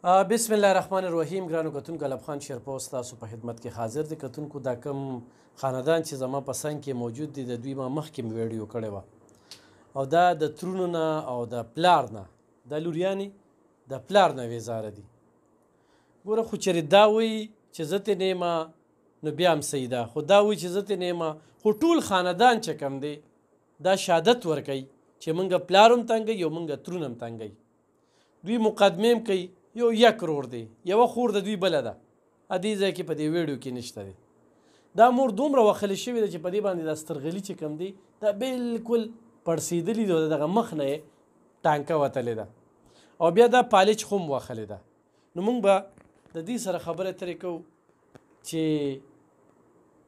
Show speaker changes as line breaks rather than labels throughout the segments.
بسم الله الرحمن الرحیم. ګرانو کتونکو، الب خان شیرپور ستاسو په خدمت کې حاضر دی. کتونکو، دا کوم خاندان چې زما په څنګ کې موجود دی، د دوی ما مخکې مې ویډیو کړې وه، او دا د ترونو نه او د پلار نه، دا لوریانې د پلار نه ویزاره دي. ګوره، خو چېرې دا وایي چې زه ترې نه یم نو بیا هم صحیح ده، خو دا وایي چې زه ترې نه یم، خو ټول خاندان چې کوم دی دا شهادت ورکوي چې موږ پلار هم تنګوي او موږ ترونه هم تنګوي. دوی مقدمې هم کوي، یو یک رور دی، یوه خور د دوی بله ده، دې ځای کې په دې ویډیو کې نشته دی. دا مور دومره وخلې شوې ده چې په دې باندې دا سترغلي چې کوم دی دا بالکل پړسېدلي دی، د دغه مخ نه یې ټانکه وتلې ده، او بیا دا پالچ خو هم وخلې ده. نو موږ به د دې سره خبرې اترې کوو چې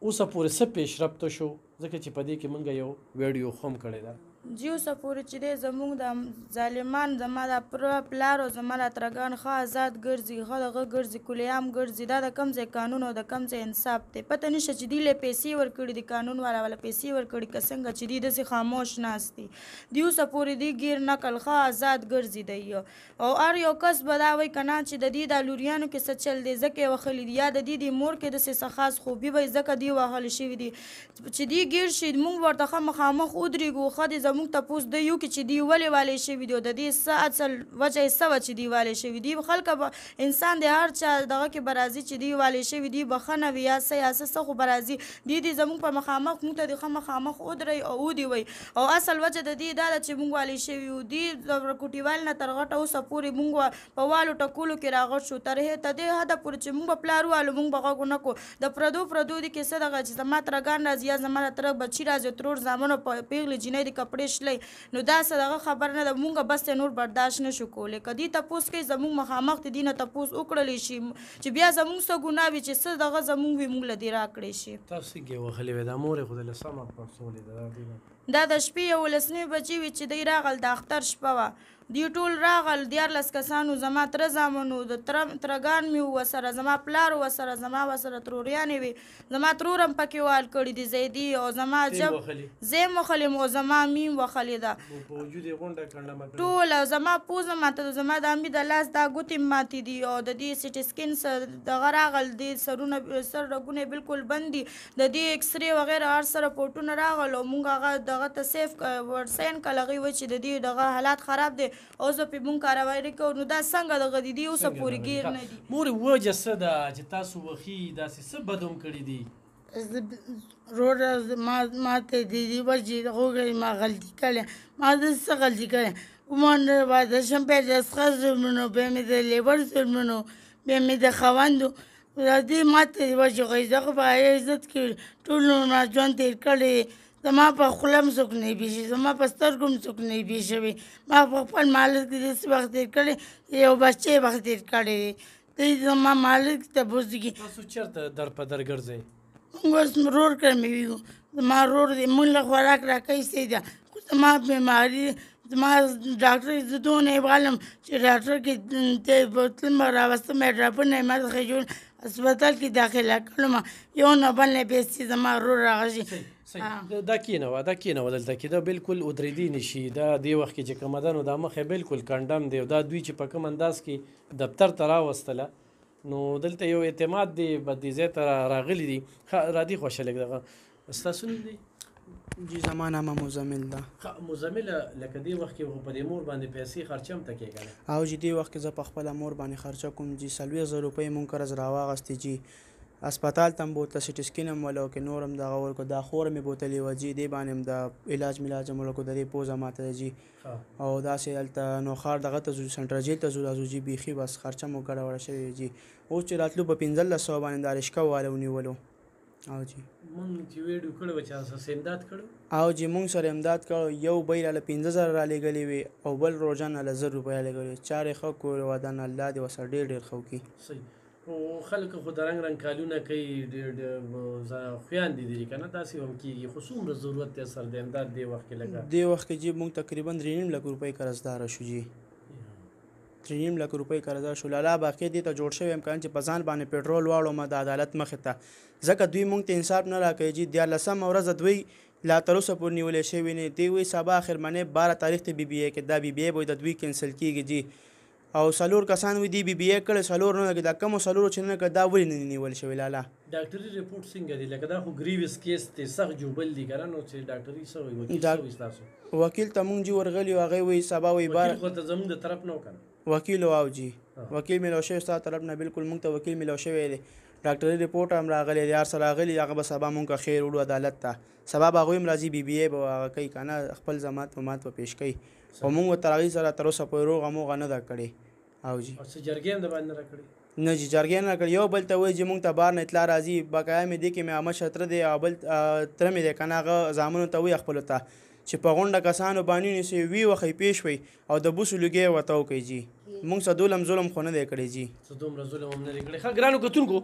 اوسه پورې څه پیشرفته شو، ځکه چې په دې کې موږ یو ویډیو خو هم کړې ده.
جی اوسه پورې چې دی زموږ د ظالمان زما د پلار او زما د ترګان ښه آزاد ګرځي، ښه دغه ګرځي، کلیعام ګرځي. دا د کوم ځای قانون او د کوم ځای انصاف دی؟ پته نشته چې دوی له پیسې ورکړي دي، قانون والا ولا پیسې ورکړي که څنګه چې دوی داسې خاموش ناست دي. دوی اوسه پورې دوی ګیر نقل ښه آزاد ګرځي دی، او هر یو کس به دا وایي که نه چې د دې د لوریانو کې څه چل دی، ځکه یې وهلي دي، یا د دې د مور کې داسې څه خاص خوبي به ځکه دوی وهلي شوي دي چې دوی ګیر شي. موږ ورته ښه مخامخ ودرېږو، ښه دی زموږ تپوس دی یو کې چې دوی ولې والې شوي دي، او د دې څه اصل وجه یې څه وه چې دوی والې شوي دي. خلکه به انسان د هر چا دغه کې به راځي چې دوی والې شوي دي، بښنه وي یا څه خو به راځي. دوی زموږ په مخامخ موږ ته د ښه مخامخ ودرئ او ودې وایي، او اصل وجه د دې دا ده چې موږ والې شوي یو. دوی د کوټیوال نه تر غټه اوسه پورې موږ په والو ټکولو کې راغټ شو، تر دې حده پورې چې موږ به پلار والو موږ به غږ ونه کړو. د پردو دي کې څه دغه چې زما ترګان راځي یا زما د تره بچي راځي، ترور زامنو په پیغلې جینۍ د کپړې شلی، نو دا څه دغه خبر نه ده. مونږ بس نور برداشت نشو کولی. که دوی تپوس کوي زموږ مخامخ د دوی نه تپوس وکړلی شي چې بیا زموږ څه ګناه وي چې څه دغه زموږ وي موږ له دې راکړی شي.
تاسو څنګه وهلې وې؟ دا مور یې خو د لسمه پړسولې ده.
دا د شپې 11 بجې وي چې دوی راغل، د اختر شپه وه. دوی ټول راغل، 14 کسانو، زما تره زامنو، د ترګان مې ورسره، زما پلار ورسره، زما ورسره تروریانې وې، زما ترور هم پکې وال کړي دي زیدي، او زما جب زه یې وخلې م، او زما میم وخلې ده ټول، او زما پوزه ماته ده، زما د امي د لاس دا ګوتې ماتې دي، او د دې سټي سکین دغه راغل، دې سر رګونه بالکل بند دي، د دې اکسرې وغیره هر څه رپورټونه راغل، او موږ هغه دغه ته سیف ورسین کړل. هغوی وایي چې د دې دغه حالات خراب دی او زه پې مونږ کاروایي کوو. نو دا څنګه دغه دي؟ دوی اوسه پورې ګیر نه دي.
مورې وجه څه ده چې تاسو وخي داسې څه بد هم کړي دي؟
روډ ما ته د دې وجې هغوی ما غلطي کړې، ما داسې څه غلطي کړې؟ عموما واده شم، بیا د اسخر ظلمونو، بیا مې د لیبر ظلمونو، بیا مې د خاوندو د دې ما ته د وجې غوښتي. زه خو په عزت کې ټول عمر ژوند تېر کړی، زما په خوله هم څوک نه وي پېښې، زما په سترګو هم څوک نه وي پېښ شوي. ما په خپل مالک کې داسې وخت تېر کړی، یو بچی وخت تېر کړی دی. دوی زما مالک ته بوځي.
تاسو چېرته در په در ګرځئ؟
موږ اوس رور کړی مې وي، زما رور دی، موږ له خوراک راکوي صحیح ده، خو زما بیماري، زما ډاکټر زه دونه یې غواړم چې ډاکټر کې تلم راوستم، ډراپونه یې ما څخه جوړ هسپتال کې داخله کړم، یو نه بل نه پیسې زما رور راغشي.
دا کېنوه دلته کې، دا بالکل ودرېدی نشي. دا دې وخت کې چې کومه ده نو دا مخ یې بالکل کنډم دی، او دا دوی چې په کوم انداز کې دفتر ته راوستله، نو دلته یو اعتماد دی به دې ځای ته راغلي دي. را دي خوښه لږ دغه ستاسو نوم دی؟
جی زما نامه مزمل ده.
مزمله، لکه دې وخت کې په دې مور باندې پیسې خرچه هم ته کېږله؟
او جی دې وخت کې زه په خپله مور باندې خرچه کوم جی. 40,000 روپۍ مونږ قرض راواغستې جی. اسپتال ته هم بوتله، سټي سکین هم ولو کې نور هم دغه ورکړو، دا خور مې بوتلې وه جي، دې باندې هم د علاج ملاج هم ورکړو، د دې پوزه ماته ده جي. او داسې هلته نوښار دغه ته ځو، سنټرل جیل ته ځو جي. بیخي بس خرچه مو ګډوډه شوې وه جي. اوس چې راتلو په 1500 باندې د رشکه والا ونیولو. او جی
مونږ چې ویډیو کړی وه چې اساسې امداد کړو،
او جی مونږ سره امداد کړو. یو بی راله 15,000 رالیږلې وې، او بل روژان راله 1,000 روپۍ رالیږلې وې. چارې ښه کولې وه، دا الله دې ورسره ډېر ښه وکړي.
صحیح. خو خلک خو د رنګ کالونه کوي، خویندې دي که نه، داسې هم کېږي، خو څومره ضرورت دی سر د امداد دې وخت کې؟ لږه
دې وخت کې جی مونږ تقریبا 3.5 لک روپۍ قرضداره شو جی. 3.5 لک روپۍ قرضدار شو. لالا باقي دې ته جوړ شوی امکان چې په ځان باندې پټرول واړو ما د عدالت مخې ته، ځکه دوی مونږ ته انصاف نه راکوي جی. 14 ورځ دوی لا تر اوسه پورې نیولې شوي نه دي. وایي سبا اخر منې 12 تاریخ ته BBA کې دا BBA به د دوی کینسل کېږي جی. او څلور کسان وي دي بي بي اے کړی څلور نه دا کمو څلورو چې نه کړه دا ولې نه نیول شوي لاله
ډاکټري ریپورټ څنګه دی لکه دا خو ګریوس کیس دی سخت جوبل دی که نه نو چې ډاکټري څه وایي وکیل څه وایي ستاسو
وکیل ته مونږ جي ورغلي وو هغې وایي سبا وایي بار
وکیل خو ته زموږ د طرف نه و که نه
وکیل واو جی وکیل میلاو شوی ستا طرف نه بالکل مونږ ته وکیل میلاو شوی دی ډاکټري ریپورټ هم راغلی دی هر څه راغلي هغه به سبا مونږ ته خیر وړو عدالت ته سبا به هغوی هم راځي بي بي اے به هغه کوي که نه خپل ضمانت ومات به پیش کوي خو مونږ ورته هغوی سره تر اوسه پورې روغه موغه نه ده کړې او جی
او څه جرګې هم د باندې نه راکړي
نه جی جرګې نه کړي یو بل ته وایي چې مونږ ته بار نه اطلاع راځي بقایا مې دی کې مې عامه شتره دی او بل تره مې دی که نه هغه زامنو ته وایي خپلو ته چې په غونډه کسانو باندې نیسي وي وخی پیش وي او د بوسو لوګی ورته وکړي جی مونږ څه دولم ظلم خو نه دی کړی جی
څه دومره ظلم هم نه دی کړی ښه ګرانو کتونکو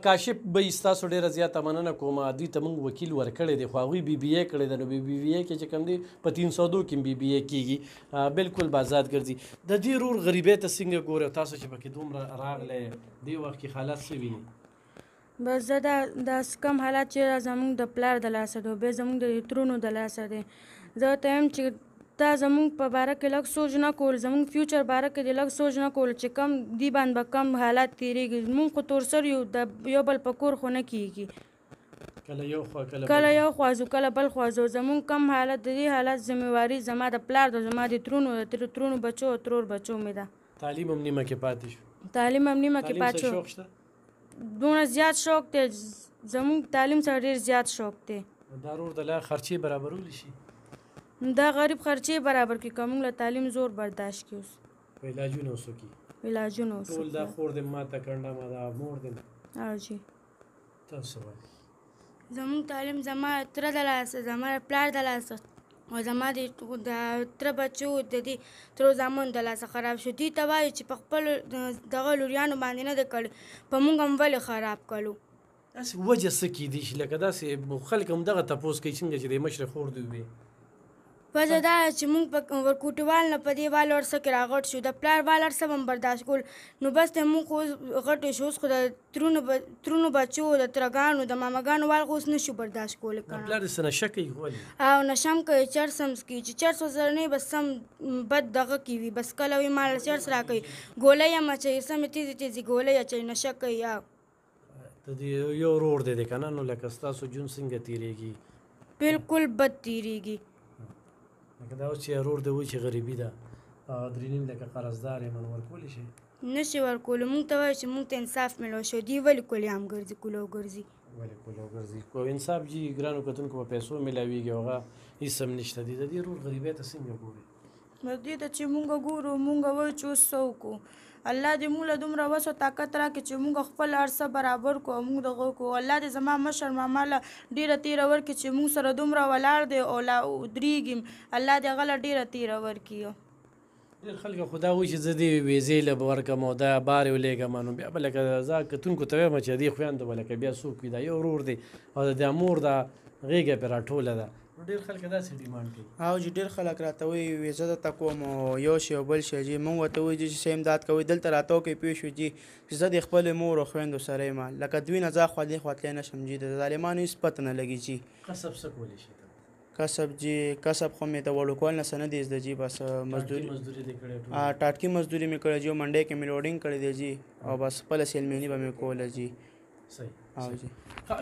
کاشف به ستاسو ډېره زیاته مننه کوم دوی ته موږ وکیل ورکړی دی خو هغوی بي بي اے کړی دی نو بي بي اے کې چې کوم دی په 302 کې بي بي اے کېږي بالکل به ازاد ګرځي د دې رور غریبۍ ته څنګه ګورئ تاسو چې پکې دومره راغلی دې وخت کې حالات څه ویني
بس زه دا کم حالات چې زموږ د پلار د لاسه دی بیا زموږ د ترونو د لاسه دی زه ته یم چې دا زموږ په باره کې لږ سوچ نه کول زموږ فیوچر باره کې دې لږ سوچ نه کول چې کم دی باندې به کم حالات تېرېږي موږ خو تورسر یو د یو بل په کور خو نه کېږي کله یو خوا ځو کله بل خوا ځو زموږ کم حالت د دې حالت ذمهواري زما د پلار د زما د ترونو بچو او ترور بچو مې ده
تعلیم هم نیمه کې پاتې شو
تعلیم هم نیمه کې پاتې شو
شوق شته
دونه زیات شوق دی زموږ تعلیم سره ډېر زیات شوق دی
دا رور د لا خرچې برابرولی شي
دا غریب خرچې برابر کړي که موږ له تعلیم زور برداشت کړي اوس
په علاجونه اوسو کې
علاجونه اوس
ټول دا خور دې ماته کنډه ما دا مور دې
او جی
تاسو وایئ
زموږ تعلیم زما تره د لاسه زما پلار د لاسه او زما د تره بچو د دې ترو زامن د لاسه خراب شو دوی ته وایي چې په خپل دغه لوریانو باندې نه ده کړی په موږ هم ولې خراب کړو
داسې وجه څه کیدی شي لکه داسې خلک هم دغه تپوس کوي څنګه چې د مشرې خور دوی وي
وجه دا چې موږ په ورکوټوال نه په دې وال ورڅه کې راغټ شو د پلار وال هر څه به هم برداشت کول نو بس ته موږ خو غټې شو اوس خو د ترونو بچو د ترګانو د ماماګانو وال خو اوس نه شو برداشت کولی
پلار دې څه نشه کوي ولې
او نشه هم کوي چرس هم څکي چې چرس ورسره نه وي بس سم بد دغه کې وي بس کله وي مال چرس راکوي ګولۍ هم اچوي سمې تیزې تیزې ګولۍ اچوي نشه کوي یا
د دې یو ورور دی که نه نو لکه ستاسو ژوند څنګه تېرېږي
بالکل بد تېرېږي
لکه دا اوس چې ورور دی وایي چې غریبي ده او درې نیم لکه قرضدار یم نو ورکولی شي
نشي ورکولی موږ ته وایي چې موږ ته انصاف میلو شو دوی ولې کولیام ګرځي کولو ګرځي
ولې کولو ګرځي کو انصاف جي ګرانو کتونکو په پیسو میلاویږي هغه هېڅ هم نشته دي د دې رور غریبۍ ته څنګه ګوري
دې ته چې مونږ ګورو مونږ وایو چې اوس څه وکړو الله دې موږ له دومره وس او طاقت راکړي چې مونږ خپل هر څه برابر کړو او مونږ دغه کړو الله دې زما مشر ماما له ډېره تېره ورکړي چې مونږ سره دومره ولاړ دی او لا درېږي الله دې هغه له ډېره تېره ورکړي
ډېر خلک خو دا وایي چې زه دې ویزې له به ورکړم او دا بار یې ولېږم نو بیا به لکه زه کتونکو ته وایم چې دې خویندو به لکه بیا څوک وي دا یو ورور دی او د دا مور دا غېږه پرې راټوله ده نو ډېر خلک داسې ډیمانډ کوي
او چې ډېر خلک راته وایي ویزه درته کوم او یو شی او بل شی جي مونږ ورته وایي چې څه امداد کوئ دلته راته وکړئ پوه شو جي چې زه د خپلې مور او خویندو سره یم لکه دوی نه زه خوا دې خوا تللی نه شم جي د ظالمانو هېڅ پته نه لګي جي
قصب څه کولی شي
کسب جي کسب خو مې د وړوکوال نه څه نه دی زده جي بس مزدوري
دې کړې
ټاټکي مزدوري مې کړې جي منډۍ کې مې لوډینګ کړی دی جي او بس خپله سیلمیني به مې کوله جي
صحیح
او جي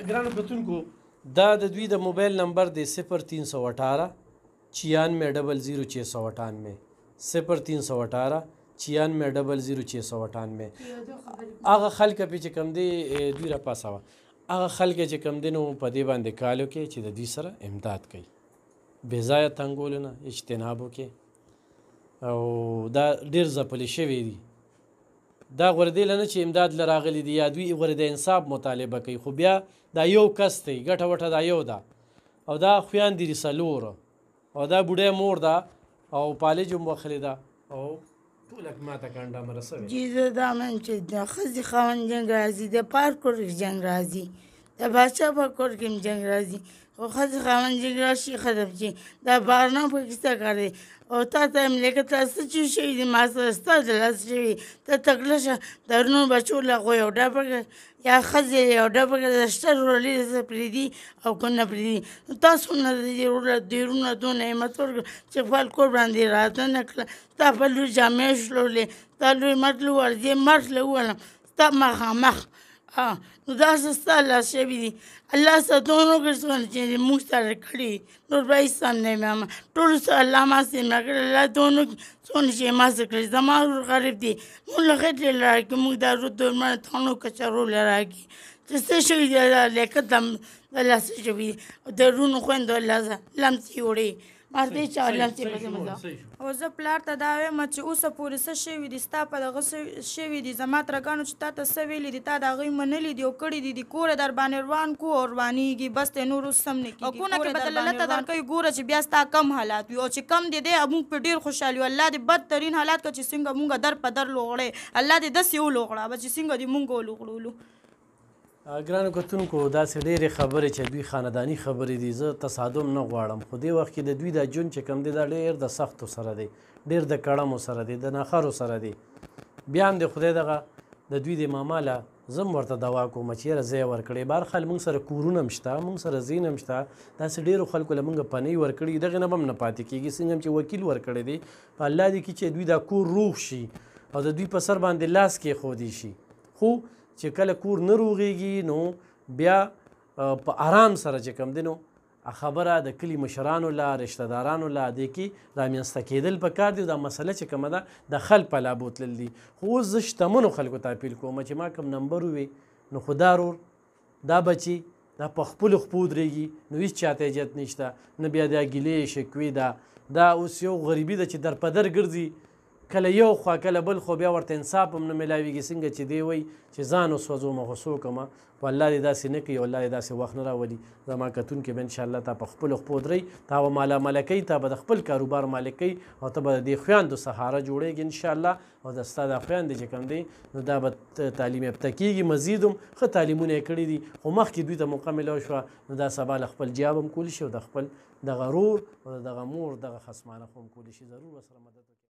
ګرانو کتونکو دا د دوی د موبایل نمبر دی 0318 96000698 0318 96000698 هغه خلک پې چې کوم دی دوی راپاسوه هغه خلک چې کوم دی نو په دې باندې کال وکړي چې د دوی سره امداد کوي بې ځایه تنګولو نه اجتناب وکړي او دا ډېر ځپلې شوي دي دا غوره دی نه چې امداد له راغلي دي یا دوی غوره د انصاف مطالبه کوي خو بیا دا یو کس دی ګټه وټه دا یو ده او دا خویندې دي څلور او دا بوډۍ مور ده او پالج هم وخلې ده او ټوله ماته کنډه مره سوې
جي زه دا من چې د ښځې خاوند جنګ راځي د پلار کور کې جنګ راځي د باچا په کور کې هم جنګ راځي خو ښځې خاوند چې راشي ختم شي دا بهرنه په کیسه کار دی او تا ته یم لکه تا څه چې شوي دي ما سره ستا د لاس شوي ته تکړه شه د نور بچو له خو یو ډبه کړه یا ښځې یو ډبه کړه د شته ورولې څه پرېږدي او که نه پرېږدي تاسو نه د دې ډېرونه دونه نعمت ورکړه چې خپل کور باندې راته نه کړه ستا په لور جامې شلولې ستا لوی مټ له ورځې مټ له وولم ستا مخامخ نو دا څه ستا لاس شوي دي الله ستون وکړي څونه چې موږ سره کړي نور به هېڅ هم نه یم ټولو سره الله ما سره مړه کړي الله دون وکړي څونه چې یې ما سره کړي زما ورور غریب دی موږ له خټې له راکړي موږ دا رود درمنه تانو کچرو له راکړي چې څه شوي دي لیکت هم د الله څه شوي دي د رونو خویندو الله لمسې وړي مارته چا لمسې پسې مزه
او زه پلار ته دا وایم چې اوسه پورې څه شوي دي ستا په دغه شوي دي زما ترګانو چې تا ته څه ویلي دي تا د هغوی منلي دي او کړي دي د کوره در باندې روان کو او روانېږي بس دی نور اوس هم نه کېږي او کونه کې به ته لته درکوي ګوره چې بیا ستا کم حالات وي او چې کم دی دی موږ پرې ډېر خوشحال یو الله دې بدترین حالات کړه چې څنګه مونږ در په در لوغړی الله دې داسې ولوغړه به چې څنګه دې مونږ ولوغړولو
ګرانو کتونکو داسې ډېرې خبرې چې دوی خانداني خبرې دي زه تصادم نه غواړم خو دې وخت کې د دوی دا ژوند چې کوم دی دا ډېر د سختو سره دی ډېر د کړمو سره دی د ناخرو سره دی بیا هم د خدای دغه د دوی د ماما له زه هم ورته دوا کوم چې یاره ځای ورکړی بهرحال موږ سره کورونه هم شته موږ سره ځایونه هم شته داسې ډېرو خلکو له موږ پنۍ ورکړي دغې نه به هم نه پاتې کېږي څنګه هم چې وکیل ورکړی دی په الله دې کړي چې دوی دا کور روغ شي او د دوی په سر باندې لاس کېښودی شي خو چې کله کور نه روغېږي نو بیا په آرام سره چې کوم دی نو خبره د کلي مشرانو له رشته دارانو له دې کې رامنځته کېدل پکار دي دا مسله چې کومه ده د خل په لابو تلل دي خو اوس زه شتمنو خلکو ته اپیل کوم چې ما کوم نمبر ووي نو خو دا رور دا بچي دا په خپلو خپو درېږي نو هېڅ چاته اجت نشته نه بیا دا ګیلې شکوې دا اوس یو غریبي ده چې در په در ګرځي کله یو خوا کله بل خو بیا ورته انصاف هم نه میلاویږي څنګه چې دی وایي چې ځان وسوځومه خو څوک یم خو الله دې داسې نه کوي الله دې داسې وخت نه راولي زما کتونکي به انشاءالله تا په خپلو خپو درئ تا به ماله کوي تا به د خپل کاروبار مالک کوي او ته به د دې خویندو سهاره جوړېږي انشاءالله او د ستا دا خویندې چې کوم دی نو دا به تعلیم یافته کېږي مزید هم ښه تعلیمونه یې کړي دي خو مخکې دوی ته موقع میلاو شوه نو دا سبا له خپل جیاب هم کولی شي او د خپل دغه رور او دغه مور دغه خصمانه خو هم کولی شي ضرور ورسره مدد